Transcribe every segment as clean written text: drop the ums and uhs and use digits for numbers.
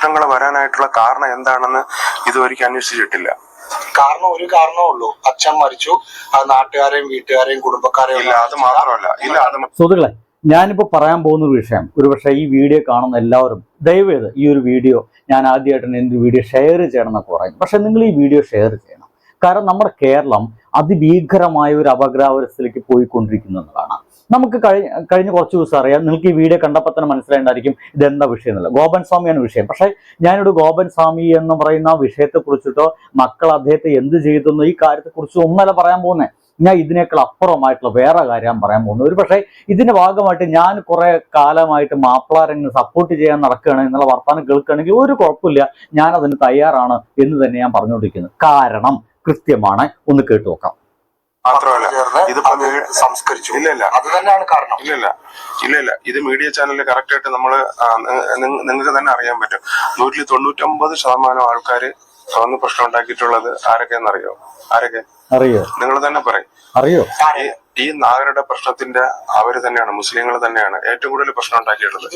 പ്രശ്നങ്ങൾ വരാനായിട്ടുള്ള കാരണം എന്താണെന്ന് ഇതുവരെയ്ക്ക് അന്വേഷിച്ചിട്ടില്ല. ഒരു കാരണമേ ഉള്ളൂ, അച്ഛൻ മരിച്ചു, അത് നാട്ടുകാരെയും വീട്ടുകാരെയും കുടുംബക്കാരെയും ഇല്ല, അത് മാത്രമല്ല. ഇല്ല, അത് സുഹൃത്തുക്കളെ, ഞാനിപ്പോൾ പറയാൻ പോകുന്ന ഒരു വിഷയം, ഒരു പക്ഷേ ഈ വീഡിയോ കാണുന്ന എല്ലാവരും ദയവേത് ഈ ഒരു വീഡിയോ, ഞാൻ ആദ്യമായിട്ട് എൻ്റെ വീഡിയോ ഷെയർ ചെയ്യണം എന്നൊക്കെ പറയും. പക്ഷെ നിങ്ങൾ ഈ വീഡിയോ ഷെയർ ചെയ്യണം. കാരണം നമ്മുടെ കേരളം അതിഭീകരമായ ഒരു അപകടാവസ്ഥയിലേക്ക് പോയിക്കൊണ്ടിരിക്കുന്നു എന്നതാണ്. നമുക്ക് കഴിഞ്ഞ കുറച്ച് ദിവസം അറിയാം. നിങ്ങൾക്ക് ഈ വീഡിയോ കണ്ടപ്പോൾ തന്നെ മനസ്സിലായിട്ടുണ്ടായിരിക്കും ഇതെന്താ വിഷയം എന്നുള്ള. ഗോപൻ സ്വാമിയാണ് വിഷയം. പക്ഷേ ഞാനിവിടെ ഗോപൻ സ്വാമി എന്ന് പറയുന്ന വിഷയത്തെക്കുറിച്ചിട്ടോ മക്കൾ അദ്ദേഹത്തെ എന്ത് ചെയ്തെന്നോ ഈ കാര്യത്തെക്കുറിച്ചോ ഒന്നല്ല പറയാൻ പോകുന്നത്. ഞാൻ ഇതിനേക്കാൾ അപ്പുറമായിട്ടുള്ള വേറെ കാര്യം പറയാൻ പോകുന്നത്. ഒരു പക്ഷേ ഇതിന്റെ ഭാഗമായിട്ട് ഞാൻ കുറെ കാലമായിട്ട് മാപ്പിളാരങ്ങ് സപ്പോർട്ട് ചെയ്യാൻ നടക്കുകയാണ് എന്നുള്ള വർത്തമാനം കേൾക്കുകയാണെങ്കിൽ ഒരു കുഴപ്പമില്ല, ഞാൻ അതിന് തയ്യാറാണ് എന്ന് തന്നെ ഞാൻ പറഞ്ഞുകൊണ്ടിരിക്കുന്നത്. കാരണം കൃത്യമാണ്, ഒന്ന് കേട്ടു നോക്കാം. മാത്രമല്ല സംസ്കരിച്ചു. ഇല്ല, അത് തന്നെയാണ് കാരണം. ഇല്ല, ഇത് മീഡിയ ചാനലിൽ കറക്റ്റ് ആയിട്ട് നമ്മള് നിങ്ങൾക്ക് തന്നെ അറിയാൻ പറ്റും. 199% ആൾക്കാര് അന്ന് പ്രശ്നം ഉണ്ടാക്കിയിട്ടുള്ളത് ആരൊക്കെയെന്നറിയോ? അറിയോ? നിങ്ങൾ തന്നെ പറയും. അറിയോ? ഈ നാഗരുടെ പ്രശ്നത്തിന്റെ അവര് തന്നെയാണ്, മുസ്ലിങ്ങൾ തന്നെയാണ് ഏറ്റവും കൂടുതൽ പ്രശ്നം ഉണ്ടാക്കിയിട്ടുള്ളത്.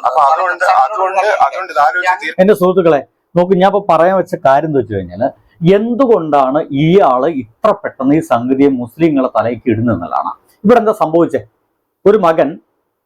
അപ്പൊ അതുകൊണ്ട് എന്റെ സുഹൃത്തുക്കളെ നോക്ക്, ഞാൻ ഇപ്പൊ പറയാൻ വെച്ച കാര്യം എന്താ വെച്ച് കഴിഞ്ഞാല്, എന്തുകൊണ്ടാണ് ഇയാള് ഇത്ര പെട്ടെന്ന് ഈ സംഗതിയെ മുസ്ലിങ്ങളെ തലയ്ക്ക് ഇടുന്നതെന്നുള്ളതാണ്. ഇവിടെ എന്താ സംഭവിച്ചേ? ഒരു മകൻ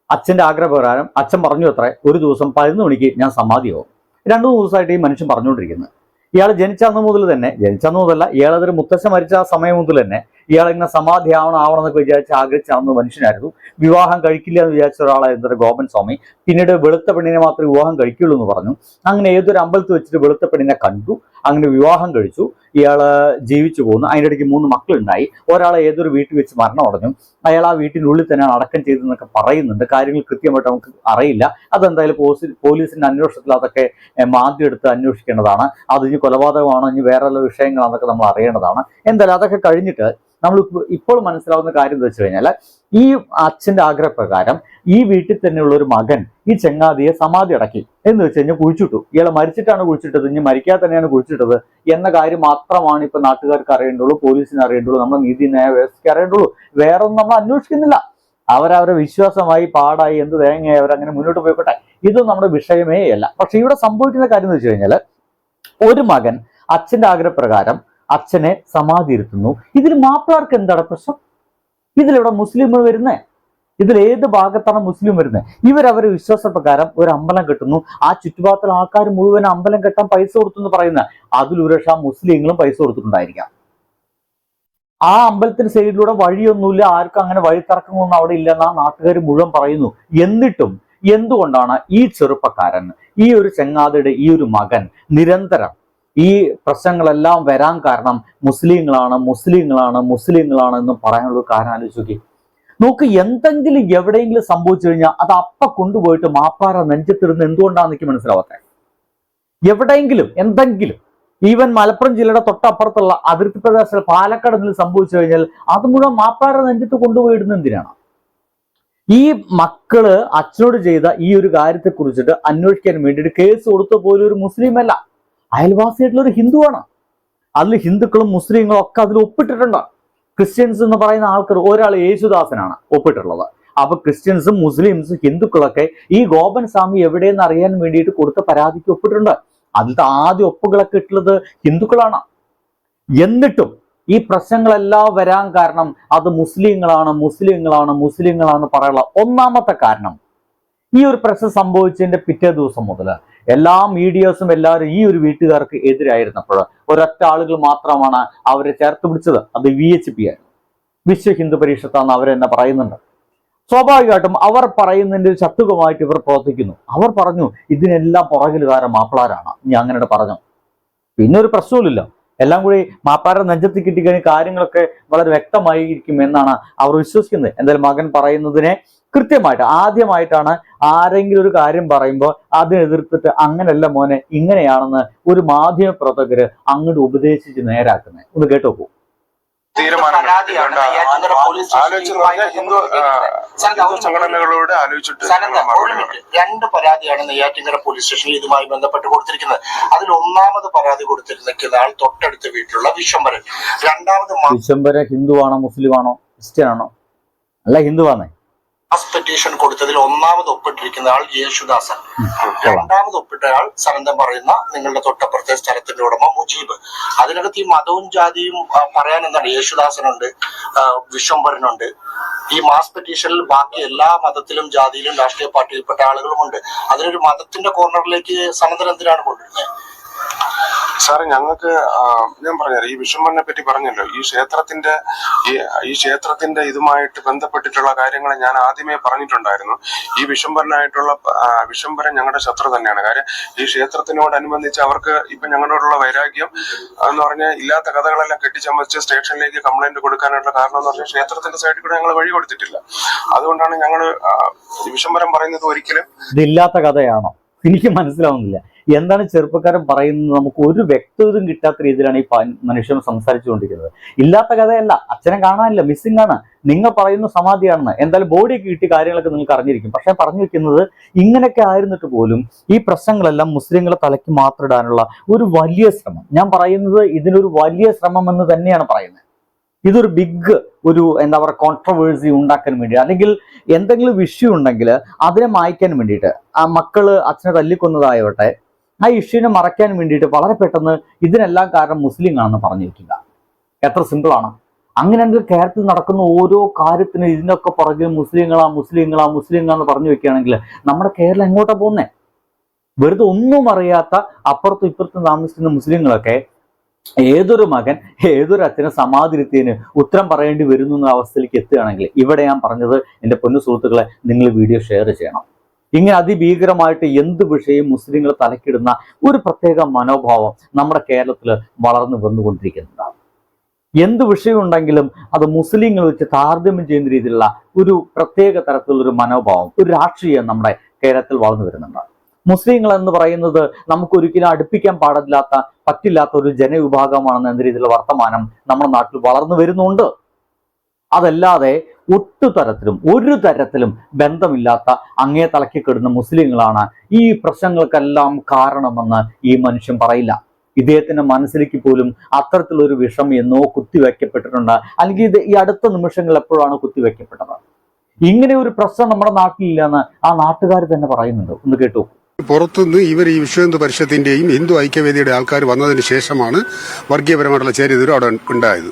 അച്ഛന്റെ ആഗ്രഹപ്രകാരം അച്ഛൻ പറഞ്ഞു അത്ര, ഒരു ദിവസം 11 മണിക്ക് ഞാൻ സമാധിയാവും. 2 ദിവസമായിട്ട് ഈ മനുഷ്യൻ പറഞ്ഞുകൊണ്ടിരിക്കുന്നത്. ഇയാൾ ജനിച്ചന്ന് മുതലല്ല, ഇയാളതൊരു മുത്തശ്ശ മരിച്ച ആ സമയം മുതൽ തന്നെ ഇയാൾ ഇങ്ങനെ സമാധി ആവണമെന്നൊക്കെ വിചാരിച്ച് ആഗ്രഹിച്ചാണെന്ന് മനുഷ്യനായിരുന്നു. വിവാഹം കഴിക്കില്ല എന്ന് വിചാരിച്ച ഒരാളായിരുന്നു ഗോപൻ സ്വാമി. പിന്നീട് വെളുത്ത പെണ്ണിനെ മാത്രമേ വിവാഹം കഴിക്കുള്ളൂ എന്ന് പറഞ്ഞു. അങ്ങനെ ഏതൊരു അമ്പലത്തിൽ വെച്ചിട്ട് വെളുത്ത പെണ്ണിനെ കണ്ടു, അങ്ങനെ വിവാഹം കഴിച്ചു. ഇയാള് ജീവിച്ചു പോകുന്നു. അതിൻ്റെ ഇടയ്ക്ക് 3 മക്കളുണ്ടായി. ഒരാളെ ഏതൊരു വീട്ടിൽ വെച്ച് മരണമടഞ്ഞു. അയാൾ ആ വീട്ടിനുള്ളിൽ തന്നെയാണ് അടക്കം ചെയ്തതെന്നൊക്കെ പറയുന്നുണ്ട്. കാര്യങ്ങൾ കൃത്യമായിട്ട് നമുക്ക് അറിയില്ല. അതെന്തായാലും പോലീസിന്റെ അന്വേഷണത്തിൽ അതൊക്കെ മാന്തി എടുത്ത് അന്വേഷിക്കേണ്ടതാണ്. അത് ഇനി കൊലപാതകമാണോ ഇനി വേറെ വല്ല വിഷയങ്ങളാണെന്നൊക്കെ നമ്മൾ അറിയേണ്ടതാണ്. എന്തായാലും അതൊക്കെ കഴിഞ്ഞിട്ട് നമ്മൾ ഇപ്പോൾ മനസ്സിലാവുന്ന കാര്യം എന്താ വെച്ച് കഴിഞ്ഞാൽ, ഈ അച്ഛന്റെ ആഗ്രഹപ്രകാരം ഈ വീട്ടിൽ തന്നെയുള്ള ഒരു മകൻ ഈ ചെങ്ങാതിയെ സമാധി അടക്കി എന്ന് വെച്ച് കഴിഞ്ഞാൽ കുഴിച്ചിട്ടു. ഇയാളെ മരിച്ചിട്ടാണ് കുഴിച്ചിട്ടത്, ഇനി മരിക്കാതെ തന്നെയാണ് കുഴിച്ചിട്ടത് എന്ന കാര്യം മാത്രമാണ് ഇപ്പൊ നാട്ടുകാർക്ക് അറിയേണ്ടുള്ളൂ, പോലീസിന് അറിയേണ്ടുള്ളൂ, നമ്മുടെ നീതിന്യായ വ്യവസ്ഥയ്ക്ക് അറിയേണ്ടുള്ളൂ. വേറെ ഒന്നും നമ്മൾ അന്വേഷിക്കുന്നില്ല. അവരവരുടെ വിശ്വാസമായി പാടായി എന്ത് തേങ്ങയായി അവരങ്ങനെ മുന്നോട്ട് പോയിക്കോട്ടെ, ഇതൊന്നും നമ്മുടെ വിഷയമേ അല്ല. പക്ഷെ ഇവിടെ സംഭവിക്കുന്ന കാര്യം എന്ന് വെച്ച് കഴിഞ്ഞാൽ, ഒരു മകൻ അച്ഛന്റെ ആഗ്രഹപ്രകാരം അച്ഛനെ സമാധി ഇരുത്തുന്നു. ഇതിൽ മാപ്പിളാർക്ക് എന്താണ് പ്രശ്നം? ഇതിലെവിടെ മുസ്ലിം വരുന്നേ? ഇതിൽ ഏത് ഭാഗത്താണ് മുസ്ലിം വരുന്നത്? ഇവരവരെ വിശ്വാസപ്രകാരം ഒരു അമ്പലം കെട്ടുന്നു. ആ ചുറ്റുപാടത്തുള്ള ആൾക്കാർ മുഴുവൻ അമ്പലം കെട്ടാൻ പൈസ കൊടുത്തു എന്ന് പറയുന്നത്. അതിലൊരു മുസ്ലിങ്ങളും പൈസ കൊടുത്തിട്ടുണ്ടായിരിക്കാം. ആ അമ്പലത്തിന് സൈഡിലൂടെ വഴിയൊന്നുമില്ല, ആർക്കും അങ്ങനെ വഴി തർക്കമൊന്നും അവിടെ ഇല്ലെന്നാ നാട്ടുകാർ മുഴുവൻ പറയുന്നു. എന്നിട്ടും എന്തുകൊണ്ടാണ് ഈ ചെറുപ്പക്കാരൻ, ഈ ഒരു ചെങ്ങാതിയുടെ ഈ ഒരു മകൻ നിരന്തരം ഈ പ്രശ്നങ്ങളെല്ലാം വരാൻ കാരണം മുസ്ലിങ്ങളാണ് എന്ന് പറയാനുള്ള കാര്യം ആലോചിച്ച് നോക്ക്. എന്തെങ്കിലും എവിടെയെങ്കിലും സംഭവിച്ചു കഴിഞ്ഞാൽ അത് അപ്പ കൊണ്ടുപോയിട്ട് മാപ്പാറ നെഞ്ചത്തിരുന്ന് എന്തുകൊണ്ടാണെന്ന് എനിക്ക് മനസ്സിലാവാത്തെ. എവിടെയെങ്കിലും എന്തെങ്കിലും, ഈവൻ മലപ്പുറം ജില്ലയുടെ തൊട്ടപ്പുറത്തുള്ള അതിർത്തി പ്രദേശത്തിൽ പാലക്കാട് എന്തെങ്കിലും സംഭവിച്ചു കഴിഞ്ഞാൽ അത് മുഴുവൻ മാപ്പാറ നെഞ്ചത്ത് കൊണ്ടുപോയി ഇടുന്ന എന്തിനാണ്? ഈ മക്കള് അച്ഛനോട് ചെയ്ത ഈ ഒരു കാര്യത്തെ കുറിച്ചിട്ട് അന്വേഷിക്കാൻ വേണ്ടിയിട്ട് കേസ് കൊടുത്ത പോലും ഒരു മുസ്ലിം അല്ല, അയൽവാസിയായിട്ടുള്ള ഒരു ഹിന്ദുവാണ്. അതിൽ ഹിന്ദുക്കളും മുസ്ലിങ്ങളും ഒക്കെ അതിൽ ഒപ്പിട്ടിട്ടുണ്ട്. ക്രിസ്ത്യൻസ് എന്ന് പറയുന്ന ആൾക്കാർ, ഒരാൾ യേശുദാസനാണ് ഒപ്പിട്ടുള്ളത്. അപ്പൊ ക്രിസ്ത്യൻസും മുസ്ലിംസും ഹിന്ദുക്കളൊക്കെ ഈ ഗോപൻ സ്വാമി എവിടെയെന്ന് അറിയാൻ വേണ്ടിയിട്ട് കൊടുത്ത പരാതിക്ക് ഒപ്പിട്ടിട്ടുണ്ട്. അതിലത്തെ ആദ്യ ഒപ്പുകളൊക്കെ ഇട്ടുള്ളത് ഹിന്ദുക്കളാണ്. എന്നിട്ടും ഈ പ്രശ്നങ്ങളെല്ലാം വരാൻ കാരണം അത് മുസ്ലിങ്ങളാണ് പറയാനുള്ള ഒന്നാമത്തെ കാരണം, ഈ ഒരു പ്രശ്നം സംഭവിച്ചതിന്റെ പിറ്റേ ദിവസം മുതൽ എല്ലാ മീഡിയസും എല്ലാവരും ഈ ഒരു വീട്ടുകാർക്ക് എതിരായിരുന്നപ്പോൾ ഒരൊറ്റ ആളുകൾ മാത്രമാണ് അവരെ ചേർത്ത് പിടിച്ചത്. അത് VHP ആയിരുന്നു, വിശ്വ ഹിന്ദു പരിഷത്താന്ന് അവരെന്നെ പറയുന്നുണ്ട്. സ്വാഭാവികമായിട്ടും അവർ പറയുന്നതിന്റെ ഒരു ചട്ടുകമായിട്ട് ഇവർ പ്രവർത്തിക്കുന്നു. അവർ പറഞ്ഞു ഇതിനെല്ലാം പുറകിൽ കാരണം മാപ്പിളാരാണ്. ഞാൻ അങ്ങനെ പറഞ്ഞു. പിന്നെ ഒരു പ്രശ്നവുമില്ല, എല്ലാം കൂടി മാപ്പാറ നെഞ്ചത്ത് കിട്ടിക്കഴിഞ്ഞ കാര്യങ്ങളൊക്കെ വളരെ വ്യക്തമായിരിക്കും എന്നാണ് അവർ വിശ്വസിക്കുന്നത്. എന്തായാലും മകൻ പറയുന്നതിനെ കൃത്യമായിട്ട് ആദ്യമായിട്ടാണ് ആരെങ്കിലും ഒരു കാര്യം പറയുമ്പോൾ അതിനെതിർത്തിട്ട് അങ്ങനെയല്ല മോനെ ഇങ്ങനെയാണെന്ന് ഒരു മാധ്യമ പ്രവർത്തകര് അങ്ങോട്ട് ഉപദേശിച്ച് നേരാക്കുന്നത്. ഒന്ന് കേട്ടോക്കൂ. സംഘടനകളോട് ആലോചിച്ചിട്ട് 2 പരാതിയാണ് നെയ്യാറ്റിൻകര പോലീസ് സ്റ്റേഷനിൽ ഇതുമായി ബന്ധപ്പെട്ട് കൊടുത്തിരിക്കുന്നത്. അതിൽ ഒന്നാമത് പരാതി കൊടുത്തിരുന്ന ആൾ തൊട്ടടുത്ത വീട്ടിലുള്ള വിശ്വംഭരൻ. രണ്ടാമത് വിശ്വംഭരൻ ഹിന്ദുവാണോ മുസ്ലിമാണോ ക്രിസ്ത്യനാണോ? അല്ല, ഹിന്ദുവാണേ. പെറ്റീഷൻ കൊടുത്തതിൽ ഒന്നാമത് ഒപ്പിട്ടിരിക്കുന്ന ആൾ യേശുദാസൻ, രണ്ടാമത് ഒപ്പിട്ട ആൾ സനന്തം പറയുന്ന നിങ്ങളുടെ തൊട്ടപ്പുറത്തെ സ്ഥലത്തിന്റെ ഉടമ മുജീബ്. അതിനകത്ത് ഈ മതവും ജാതിയും പറയാൻ എന്താണ്? യേശുദാസനുണ്ട്, വിശ്വംഭരനുണ്ട്. ഈ മാസ് പെറ്റീഷനിൽ ബാക്കി എല്ലാ മതത്തിലും ജാതിയിലും രാഷ്ട്രീയ പാർട്ടിയിൽപ്പെട്ട ആളുകളുമുണ്ട്. അതിനൊരു മതത്തിന്റെ കോർണറിലേക്ക് സനന്തൻ എന്തിനാണ് കൊണ്ടുവരുന്നത്? സാറ് ഞങ്ങൾക്ക് ഞാൻ പറഞ്ഞത് ഈ വിശ്വംഭരനെ പറ്റി പറഞ്ഞല്ലോ, ഈ ക്ഷേത്രത്തിന്റെ ഇതുമായിട്ട് ബന്ധപ്പെട്ടിട്ടുള്ള കാര്യങ്ങൾ ഞാൻ ആദ്യമേ പറഞ്ഞിട്ടുണ്ടായിരുന്നു. ഈ വിശ്വംഭരൻ ഞങ്ങളുടെ ശത്രു തന്നെയാണ്. കാര്യം ഈ ക്ഷേത്രത്തിനോടനുബന്ധിച്ച് അവർക്ക് ഇപ്പൊ ഞങ്ങളോടുള്ള വൈരാഗ്യം എന്ന് പറഞ്ഞാൽ ഇല്ലാത്ത കഥകളെല്ലാം കെട്ടിച്ചമച്ച് സ്റ്റേഷനിലേക്ക് കംപ്ലൈന്റ് കൊടുക്കാനുള്ള കാരണം എന്ന് പറഞ്ഞാൽ ക്ഷേത്രത്തിന്റെ സൈഡിൽ കൂടെ ഞങ്ങൾ വഴി കൊടുത്തിട്ടില്ല. അതുകൊണ്ടാണ് ഞങ്ങൾ വിശ്വംഭരൻ പറയുന്നത് ഒരിക്കലും ഇതില്ലാത്ത കഥയാണോ എനിക്ക് മനസ്സിലാവുന്നില്ല. എന്താണ് ചെറുപ്പക്കാരൻ പറയുന്നത്? നമുക്ക് ഒരു വ്യക്തതയും കിട്ടാത്ത രീതിയിലാണ് ഈ മനുഷ്യൻ സംസാരിച്ചുകൊണ്ടിരിക്കുന്നത്. ഇല്ലാത്ത കഥയല്ല, അച്ഛനെ കാണാനില്ല, മിസ്സിംഗ് ആണ്. നിങ്ങൾ പറയുന്ന സമാധിയാണെന്ന്. എന്തായാലും ബോഡിയൊക്കെ കിട്ടിയ കാര്യങ്ങളൊക്കെ നിങ്ങൾക്ക് അറിഞ്ഞിരിക്കും. പക്ഷെ പറഞ്ഞു വെക്കുന്നത് ഇങ്ങനെയൊക്കെ ആയിരുന്നിട്ട് പോലും ഈ പ്രശ്നങ്ങളെല്ലാം മുസ്ലിങ്ങളെ തലയ്ക്ക് മാത്രം ഇടാനുള്ള ഒരു വലിയ ശ്രമം, ഞാൻ പറയുന്നത് ഇതിനൊരു വലിയ ശ്രമം എന്ന് തന്നെയാണ് പറയുന്നത്. ഇതൊരു ബിഗ് എന്താ പറയുക കോൺട്രവേഴ്സി ഉണ്ടാക്കാൻ വേണ്ടി, അല്ലെങ്കിൽ എന്തെങ്കിലും ഇഷ്യൂ ഉണ്ടെങ്കിൽ അതിനെ മായ്ക്കാൻ വേണ്ടിയിട്ട്, ആ മക്കള് അച്ഛനെ തല്ലിക്കൊന്നതായോട്ടെ ആ ഇഷ്യൂവിനെ മറയ്ക്കാൻ വേണ്ടിയിട്ട് വളരെ പെട്ടെന്ന് ഇതിനെല്ലാം കാരണം മുസ്ലിം ആണെന്ന് പറഞ്ഞു വെക്കുക. എത്ര സിമ്പിളാണ്. അങ്ങനെയാണെങ്കിൽ കേരളത്തിൽ നടക്കുന്ന ഓരോ കാര്യത്തിനും ഇതിനൊക്കെ പുറകെ മുസ്ലിങ്ങളാന്ന് പറഞ്ഞു വെക്കുകയാണെങ്കിൽ നമ്മുടെ കേരളം എങ്ങോട്ടാ പോകുന്നേ? വെറുതെ ഒന്നും അറിയാത്ത അപ്പുറത്തും ഇപ്പുറത്തും താമസിക്കുന്ന മുസ്ലിങ്ങളൊക്കെ ഏതൊരു മകൻ ഏതൊരു അച്ഛനെ സമാധിരുത്തിയതിന് ഉത്തരം പറയേണ്ടി വരുന്നു എന്ന അവസ്ഥയിലേക്ക് എത്തുകയാണെങ്കിൽ, ഇവിടെ ഞാൻ പറഞ്ഞത് എൻ്റെ പൊന്നു സുഹൃത്തുക്കളെ, നിങ്ങൾ വീഡിയോ ഷെയർ ചെയ്യണം. ഇങ്ങനെ അതിഭീകരമായിട്ട് എന്ത് വിഷയം മുസ്ലിങ്ങൾ തലക്കിടുന്ന ഒരു പ്രത്യേക മനോഭാവം നമ്മുടെ കേരളത്തിൽ വളർന്നു വന്നുകൊണ്ടിരിക്കുന്നുണ്ടാവും. എന്ത് വിഷയം ഉണ്ടെങ്കിലും അത് മുസ്ലിങ്ങൾ വെച്ച് താരതമ്യം ചെയ്യുന്ന രീതിയിലുള്ള ഒരു പ്രത്യേക തരത്തിലുള്ളൊരു മനോഭാവം, ഒരു രാഷ്ട്രീയം നമ്മുടെ കേരളത്തിൽ വളർന്നു വരുന്നുണ്ട്. മുസ്ലിങ്ങൾ എന്ന് പറയുന്നത് നമുക്കൊരിക്കലും അടുപ്പിക്കാൻ പറ്റില്ലാത്ത ഒരു ജനവിഭാഗമാണെന്ന് എന്ന രീതിയിലുള്ള വർത്തമാനം നമ്മുടെ നാട്ടിൽ വളർന്നു വരുന്നുണ്ട്. അതല്ലാതെ ഒരു തരത്തിലും ബന്ധമില്ലാത്ത അങ്ങേ തലക്കി കിടുന്ന മുസ്ലിങ്ങളാണ് ഈ പ്രശ്നങ്ങൾക്കെല്ലാം കാരണമെന്ന് ഈ മനുഷ്യൻ പറയില്ല. ഇദ്ദേഹത്തിന്റെ മനസ്സിലേക്ക് പോലും അത്തരത്തിലൊരു വിഷം എന്നോ കുത്തിവെക്കപ്പെട്ടിട്ടുണ്ട്, അല്ലെങ്കിൽ ഇത് ഈ അടുത്ത നിമിഷങ്ങൾ എപ്പോഴാണ് കുത്തിവെക്കപ്പെട്ടത്. ഇങ്ങനെ ഒരു പ്രശ്നം നമ്മുടെ നാട്ടിലില്ലെന്ന് ആ നാട്ടുകാർ തന്നെ പറയുന്നുണ്ട്. ഒന്ന് കേട്ടു. പുറത്തുനിന്ന് ഇവർ ഈ വിശ്വഹിന്ദു പരിഷത്തിന്റെയും ഹിന്ദു ഐക്യവേദിയുടെ ആൾക്കാർ വന്നതിന് ശേഷമാണ് വർഗീയപരമായിട്ടുള്ള ചേരിതിരും അവിടെ ഉണ്ടായത്.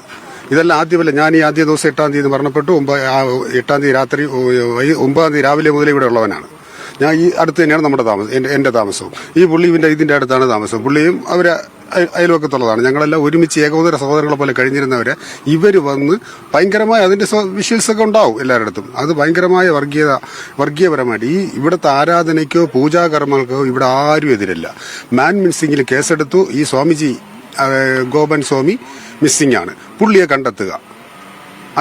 ഇതെല്ലാം ആദ്യമല്ല. ഞാൻ ഈ ആദ്യ ദിവസം 8-ാം തീയതി മരണപ്പെട്ടു. 8-ാം തീയതി രാത്രി 9-ാം തീയതി രാവിലെ മുതൽ ഇവിടെ ഉള്ളവനാണ് ഞാൻ. ഈ അടുത്ത് തന്നെയാണ് നമ്മുടെ എന്റെ താമസവും. ഈ പുള്ളി ഇതിന്റെ അടുത്താണ് താമസം. പുള്ളിയും അവരെ അയൽവക്കത്തുള്ളതാണ്. ഞങ്ങളെല്ലാം ഒരുമിച്ച് ഏകോദര സഹോദരങ്ങളെ പോലെ കഴിഞ്ഞിരുന്നവരെ ഇവർ വന്ന് ഭയങ്കരമായ അതിന്റെ വിഷ്വൽസ് ഒക്കെ ഉണ്ടാവും എല്ലാവരുടെ. അത് ഭയങ്കരമായ വർഗീയപരമായിട്ട് ഈ ഇവിടുത്തെ ആരാധനയ്ക്കോ പൂജാകർമ്മങ്ങൾക്കോ ഇവിടെ ആരും എതിരല്ല. മാൻ മിസ്സിംഗിൽ കേസെടുത്തു. ഈ സ്വാമിജി ഗോപൻ സ്വാമി മിസ്സിംഗ് ആണ്. പുള്ളിയെ കണ്ടെത്തുക,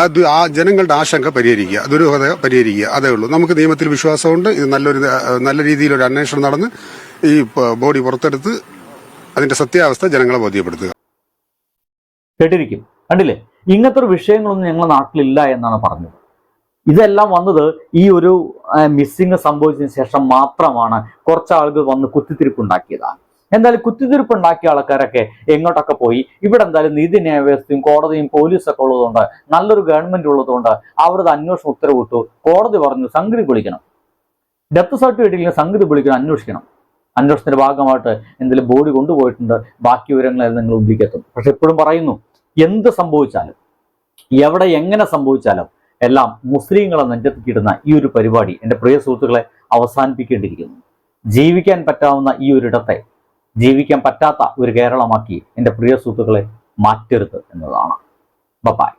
അത് ആ ജനങ്ങളുടെ ആശങ്ക പരിഹരിക്കുക, ദുരൂഹത പരിഹരിക്കുക, അതേ ഉള്ളൂ. നമുക്ക് നിയമത്തിൽ വിശ്വാസമുണ്ട്. ഇത് നല്ല രീതിയിലൊരു അന്വേഷണം നടന്ന് ഈ ബോഡി പുറത്തെടുത്ത് അതിന്റെ സത്യാവസ്ഥ ജനങ്ങളെ ബോധ്യപ്പെടുത്തുക. കേട്ടിരിക്കും, കണ്ടില്ലേ? ഇങ്ങനത്തെ ഒരു വിഷയങ്ങളൊന്നും ഞങ്ങളുടെ നാട്ടിലില്ല എന്നാണ് പറഞ്ഞത്. ഇതെല്ലാം വന്നത് ഈ ഒരു മിസ്സിങ് സംഭവിച്ചതിന് ശേഷം മാത്രമാണ് കുറച്ച് ആളുകൾ വന്ന് കുത്തിത്തിരിപ്പുണ്ടാക്കിയതാണ്. എന്തായാലും കുത്തിത്തിരിപ്പുണ്ടാക്കിയ ആൾക്കാരൊക്കെ എങ്ങോട്ടൊക്കെ പോയി. ഇവിടെ എന്തായാലും നീതിന്യായ വ്യവസ്ഥയും കോടതിയും പോലീസൊക്കെ ഉള്ളതുകൊണ്ട്, നല്ലൊരു ഗവൺമെന്റ് ഉള്ളതുകൊണ്ട് അവരത് അന്വേഷണം ഉത്തരവിട്ടു. കോടതി പറഞ്ഞു സംഗതി വിളിക്കണം, ഡെത്ത് സർട്ടിഫിക്കറ്റിൽ സംഗതി വിളിക്കണം, അന്വേഷിക്കണം. അന്വേഷണത്തിന്റെ ഭാഗമായിട്ട് എന്തെങ്കിലും ബോഡി കൊണ്ടുപോയിട്ടുണ്ട്, ബാക്കി വിവരങ്ങളെല്ലാം നിങ്ങൾ ഉദ്ദേശിക്കെത്തും. പക്ഷെ എപ്പോഴും പറയുന്നു, എന്ത് സംഭവിച്ചാലും എവിടെ എങ്ങനെ സംഭവിച്ചാലും എല്ലാം മുസ്ലിങ്ങളെ നെഞ്ചത്തിക്കിടുന്ന ഈ ഒരു പരിപാടി എൻ്റെ പ്രിയ സുഹൃത്തുക്കളെ അവസാനിപ്പിക്കേണ്ടിയിരിക്കുന്നു. ജീവിക്കാൻ പറ്റാവുന്ന ഈ ഒരിടത്തെ ജീവിക്കാൻ പറ്റാത്ത ഒരു കേരളമാക്കി എൻ്റെ പ്രിയ സുഹൃത്തുക്കളെ മാറ്റരുത് എന്നതാണ്. ബൈ.